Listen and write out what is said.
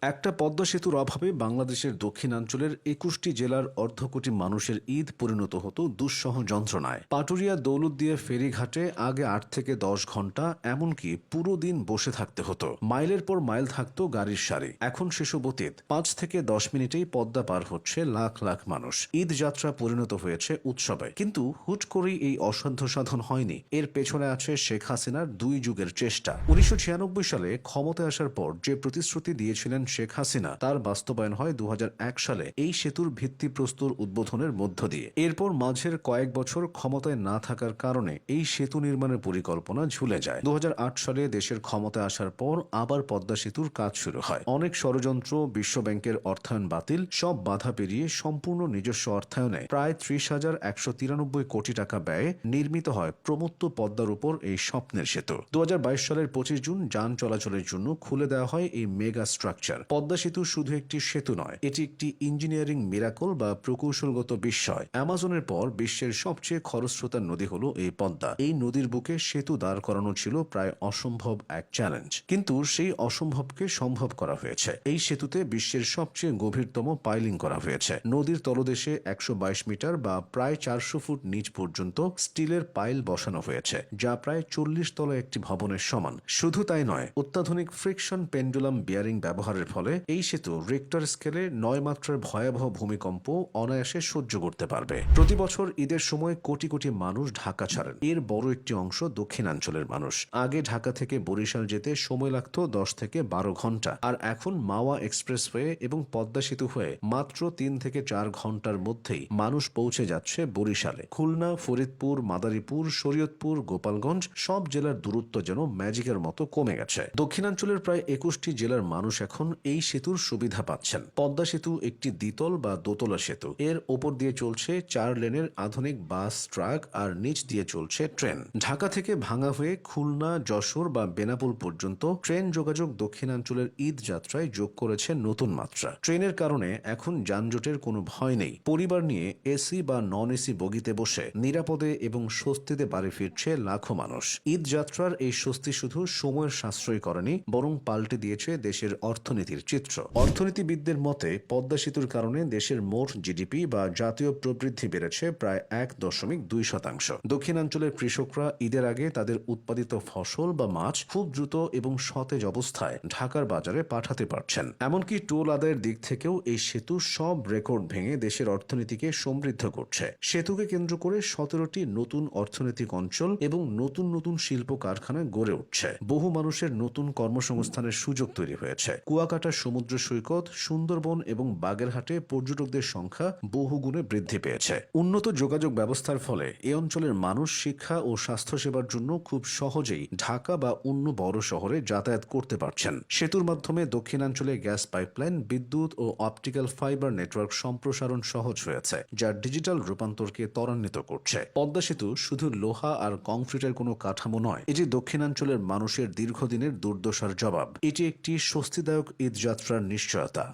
একটা পদ্মা সেতুর অভাবে বাংলাদেশের দক্ষিণাঞ্চলের ২১টি জেলার অর্ধকোটি মানুষের ঈদ পরিণত হতো দুঃসহ যন্ত্রণায়। পাটুরিয়া দৌলতদিয়া ফেরিঘাটে আগে ৮ থেকে ১০ ঘন্টা, এমনকি পুরো দিন বসে থাকতে হতো। মাইলের পর মাইল থাকতো গাড়ির সারি। এখন সেসব অতীত। ৫ থেকে ১০ মিনিটেই পদ্মা পার হচ্ছে লাখ লাখ মানুষ। ঈদ যাত্রা পরিণত হয়েছে উৎসবে। কিন্তু হুট করেই এই অসাধ্য সাধন হয়নি। এর পেছনে আছে শেখ হাসিনার ২ যুগের চেষ্টা। ১৯৯৬ সালে ক্ষমতায় আসার পর যে প্রতিশ্রুতি দিয়েছিলেন শেখ হাসিনা, তার বাস্তবায়ন হয় ২০০১ সালে এই সেতুর ভিত্তিপ্রস্তর উদ্বোধনের মধ্য দিয়ে। এরপর মাঝের কয়েক বছর ক্ষমতায় না থাকার কারণে এই সেতু নির্মাণের পরিকল্পনা ঝুলে যায়। ২০০৮ সালে দেশের ক্ষমতায় আসার পর আবার পদ্মা সেতুর কাজ শুরু হয়। অনেক ষড়যন্ত্র, বিশ্বব্যাংকের অর্থায়ন বাতিল, সব বাধা পেরিয়ে সম্পূর্ণ নিজস্ব অর্থায়নে প্রায় ৩০,১৯৩ কোটি টাকা ব্যয়ে নির্মিত হয় প্রমত্ত পদ্মার উপর এই স্বপ্নের সেতু। ২০২২ সালের ২৫ জুন যান চলাচলের জন্য খুলে দেওয়া হয় এই মেগা স্ট্রাকচার। পদ্মা সেতু শুধু একটি সেতু নয়, এটি একটি ইঞ্জিনিয়ারিং মিরাকল বা প্রকৌশলগত বিস্ময়। অ্যামাজনের পর বিশ্বের সবচেয়ে খরস্রোতা নদী হলো এই পদ্মা। এই নদীর বুকে সেতু দাঁড় করানো ছিল প্রায় অসম্ভব এক চ্যালেঞ্জ, কিন্তু সেই অসম্ভবকে সম্ভব করা হয়েছে। এই সেতুতে বিশ্বের সবচেয়ে গভীরতম পাইলিং করা হয়েছে। নদীর তলদেশে ১২২ মিটার বা প্রায় ৪০০ ফুট নিচ পর্যন্ত স্টিলের পাইল বসানো হয়েছে, যা প্রায় ৪০ তলা একটি ভবনের সমান। শুধু তাই নয়, অত্যাধুনিক ফ্রিকশন পেন্ডুলাম বিয়ারিং ব্যবহারের ফলে এই সেতু রিক্টার স্কেলে ৯ মাত্রার ভয়াবহ ভূমিকম্প অনায়াসে সহ্য করতে পারবে। প্রতি বছর ঈদের সময় কোটি কোটি মানুষ ঢাকা ছাড়েন। এর বড় একটি অংশ দক্ষিণাঞ্চলের মানুষ। আগে ঢাকা থেকে বরিশাল যেতে সময় লাগত ১০ থেকে ১২ ঘন্টা, আর এখন মাওয়া এক্সপ্রেসওয়ে এবং পদ্মা সেতু হয়ে মাত্র ৩ থেকে ৪ ঘন্টার মধ্যেই মানুষ পৌঁছে যাচ্ছে বরিশালে। খুলনা, ফরিদপুর, মাদারীপুর, শরীয়তপুর, গোপালগঞ্জ সব জেলার দূরত্ব যেন ম্যাজিকের মতো কমে গেছে। দক্ষিণাঞ্চলের প্রায় ২১টি জেলার মানুষ এখন এই সেতুর সুবিধা পাচ্ছেন। পদ্মা সেতু একটি দ্বিতল বা দোতলা সেতু। এর ওপর দিয়ে চলছে ৪ লেনের আধুনিক বাস, ট্রাক, আর নিচ দিয়ে চলছে ট্রেন। ঢাকা থেকে ভাঙা হয়ে খুলনা, যশোর বা বেনাপোল পর্যন্ত ট্রেন যোগাযোগ দক্ষিণাঞ্চলের ঈদ যাত্রায় যোগ করেছে নতুন মাত্রা। ট্রেনের কারণে এখন যানজটের কোনো ভয় নেই। পরিবার নিয়ে এসি বা নন এসি বগিতে বসে নিরাপদে এবং স্বস্তিতে বাড়ি ফিরছে লাখো মানুষ। ঈদ যাত্রার এই স্বস্তি শুধু সময়ের সাশ্রয় করেনি, বরং পাল্টে দিয়েছে দেশের অর্থনীতির চিত্র। অর্থনীতিবিদদের মতে পদ্মা সেতুর কারণে দেশের মোট জিডিপি বা জাতীয় প্রবৃদ্ধি বেড়েছে প্রায় ১.২%। দক্ষিণাঞ্চলের কৃষকরা ঈদের আগে তাদের উৎপাদিত ফসল বা মাছ খুব দ্রুত এবং সতেজ অবস্থায় ঢাকার বাজারে পাঠাতে পারছেন। এমনকি টোল আদায়ের দিক থেকেও এই সেতু সব রেকর্ড ভেঙে দেশের অর্থনীতিকে সমৃদ্ধ করছে। সেতুকে কেন্দ্র করে ১৭টি নতুন অর্থনৈতিক অঞ্চল এবং নতুন নতুন শিল্প কারখানা গড়ে উঠছে। বহু মানুষের নতুন কর্মসংস্থানের সুযোগ তৈরি হয়েছে। কুয়াকাটা সমুদ্র সৈকত, সুন্দরবন এবং বাগেরহাটে পর্যটকদের সংখ্যা বহুগুণে বৃদ্ধি পেয়েছে। উন্নত যোগাযোগ ব্যবস্থার ফলে এ অঞ্চলের মানুষ শিক্ষা ও স্বাস্থ্যসেবার জন্য খুব সহজেই ঢাকা বা অন্য বড় শহরে যাতায়াত করতে পারছেন। সেতুর মাধ্যমে দক্ষিণাঞ্চলে গ্যাস পাইপলাইন, বিদ্যুৎ ও অপটিক্যাল ফাইবার নেটওয়ার্ক সম্প্রসারণ সহজ হয়েছে, যা ডিজিটাল রূপান্তরকে ত্বরান্বিত করছে। পদ্মা সেতু শুধু লোহা আর কংক্রিটের কোনো কাঠামো নয়, এটি দক্ষিণাঞ্চলের মানুষের দীর্ঘদিনের দুর্দশার জবাব। এটি একটি স্বস্তিদায়ক ঈদ যাত্রার নিশ্চয়তা।